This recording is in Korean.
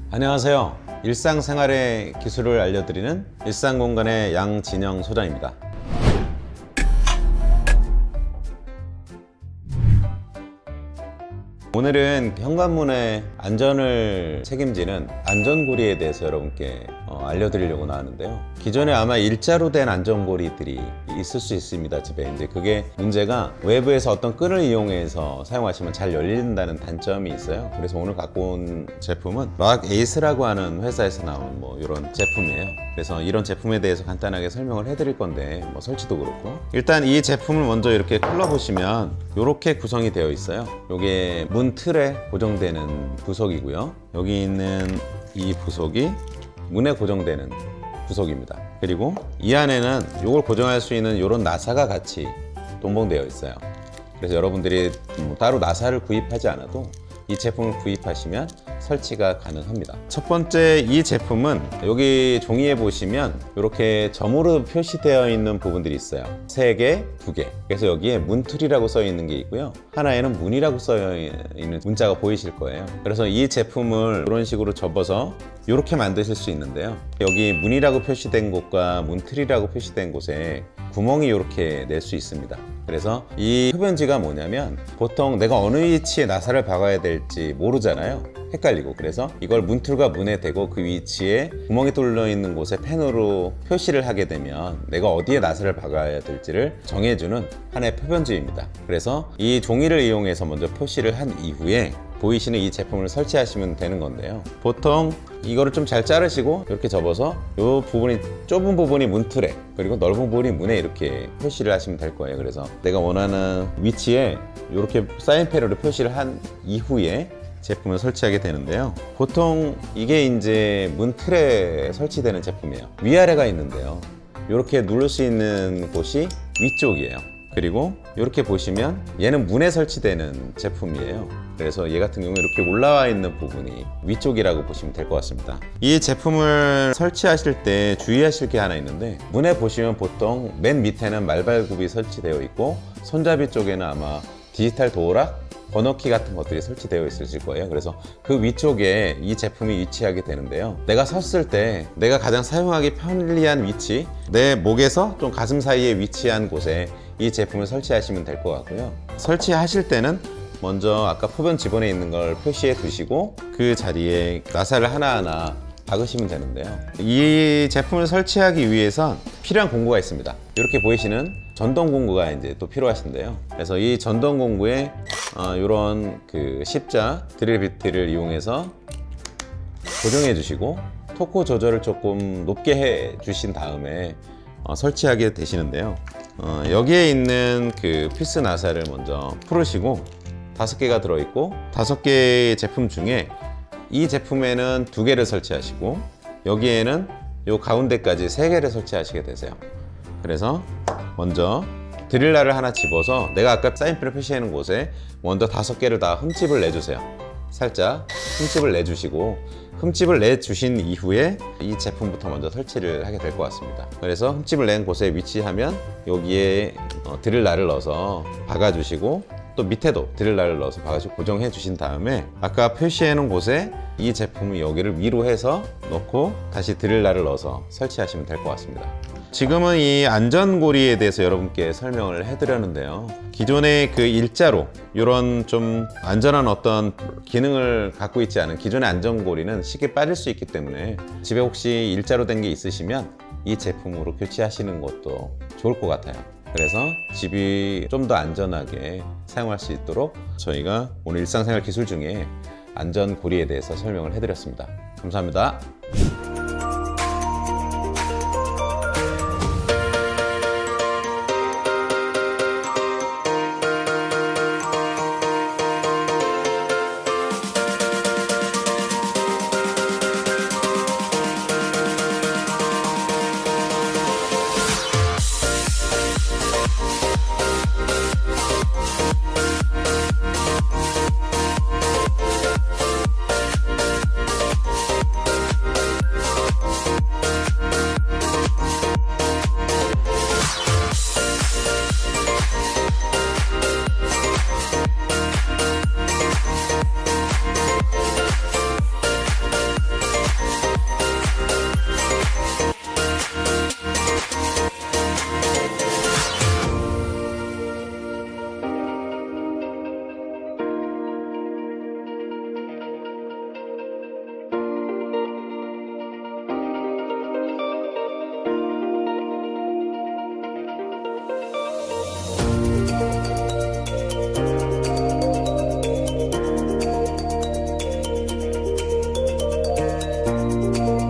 안녕하세요. 일상생활의 기술을 알려드리는 일상공간의 양진영 소장입니다. 오늘은 현관문의 안전을 책임지는 안전고리에 대해서 여러분께 알려드리려고 나왔는데요. 기존에 아마 일자로 된 안전고리들이 있을 수 있습니다, 집에. 이제 그게 문제가 외부에서 어떤 끈을 이용해서 사용하시면 잘 열린다는 단점이 있어요. 그래서 오늘 갖고 온 제품은 락에이스라고 하는 회사에서 나온 이런 제품이에요. 그래서 이런 제품에 대해서 간단하게 설명을 해드릴 건데 설치도 그렇고, 일단 이 제품을 먼저 이렇게 클러보시면 이렇게 구성이 되어 있어요. 이게 문 틀에 고정되는 부속이고요. 여기 있는 이 부속이 문에 고정되는 부속입니다. 그리고 이 안에는 이걸 고정할 수 있는 이런 나사가 같이 동봉되어 있어요. 그래서 여러분들이 따로 나사를 구입하지 않아도 이 제품을 구입하시면 설치가 가능합니다. 첫 번째, 이 제품은 여기 종이에 보시면 이렇게 점으로 표시되어 있는 부분들이 있어요. 3개, 2개. 그래서 여기에 문틀이라고 써 있는 게 있고요. 하나에는 문이라고 써 있는 문자가 보이실 거예요. 그래서 이 제품을 이런 식으로 접어서 이렇게 만드실 수 있는데요. 여기 문이라고 표시된 곳과 문틀이라고 표시된 곳에 구멍이 이렇게 낼 수 있습니다. 그래서 이 흡연지가 뭐냐면, 보통 내가 어느 위치에 나사를 박아야 될지 모르잖아요. 헷갈리고. 그래서 이걸 문틀과 문에 대고 그 위치에 구멍이 뚫려 있는 곳에 펜으로 표시를 하게 되면 내가 어디에 나사를 박아야 될지를 정해주는 하나의 표변지입니다. 그래서 이 종이를 이용해서 먼저 표시를 한 이후에 보이시는 이 제품을 설치하시면 되는 건데요. 보통 이거를 좀 잘 자르시고 이렇게 접어서 이 부분이, 좁은 부분이 문틀에, 그리고 넓은 부분이 문에 이렇게 표시를 하시면 될 거예요. 그래서 내가 원하는 위치에 이렇게 사인펜으로 표시를 한 이후에 제품을 설치하게 되는데요. 보통 이게 이제 문틀에 설치되는 제품이에요. 위아래가 있는데요. 이렇게 누를 수 있는 곳이 위쪽이에요. 그리고 이렇게 보시면 얘는 문에 설치되는 제품이에요. 그래서 얘 같은 경우에 이렇게 올라와 있는 부분이 위쪽이라고 보시면 될 것 같습니다. 이 제품을 설치하실 때 주의하실 게 하나 있는데, 문에 보시면 보통 맨 밑에는 말발굽이 설치되어 있고 손잡이 쪽에는 아마 디지털 도어락, 번호키 같은 것들이 설치되어 있으실 거예요. 그래서 그 위쪽에 이 제품이 위치하게 되는데요. 내가 섰을 때 내가 가장 사용하기 편리한 위치, 내 목에서 좀 가슴 사이에 위치한 곳에 이 제품을 설치하시면 될 것 같고요. 설치하실 때는 먼저 아까 표변 지번에 있는 걸 표시해 두시고 그 자리에 나사를 하나하나 박으시면 되는데요. 이 제품을 설치하기 위해선 필요한 공구가 있습니다. 이렇게 보이시는 전동 공구가 이제 또 필요하신데요. 그래서 이 전동 공구에 이런 그 십자 드릴 비트를 이용해서 고정해 주시고 토크 조절을 조금 높게 해 주신 다음에 설치하게 되시는데요. 여기에 있는 그 피스 나사를 먼저 풀으시고 5개가 들어있고, 5개의 제품 중에 이 제품에는 2개를 설치하시고 여기에는 요 가운데까지 3개를 설치하시게 되세요. 그래서 먼저 드릴라를 하나 집어서 내가 아까 사인펜을 표시해 놓은 곳에 먼저 5개를 다 흠집을 내주세요. 살짝 흠집을 내주시고, 흠집을 내주신 이후에 이 제품부터 먼저 설치를 하게 될 것 같습니다. 그래서 흠집을 낸 곳에 위치하면 여기에 드릴라를 넣어서 박아주시고, 또 밑에도 드릴라를 넣어서 박아주고 고정해 주신 다음에 아까 표시해 놓은 곳에 이 제품을 여기를 위로 해서 넣고 다시 드릴라를 넣어서 설치하시면 될 것 같습니다. 지금은 이 안전고리에 대해서 여러분께 설명을 해드렸는데요. 기존의 그 일자로 이런 좀 안전한 어떤 기능을 갖고 있지 않은 기존의 안전고리는 쉽게 빠질 수 있기 때문에 집에 혹시 일자로 된 게 있으시면 이 제품으로 교체하시는 것도 좋을 것 같아요. 그래서 집이 좀 더 안전하게 사용할 수 있도록 저희가 오늘 일상생활 기술 중에 안전고리에 대해서 설명을 해드렸습니다. 감사합니다. 네.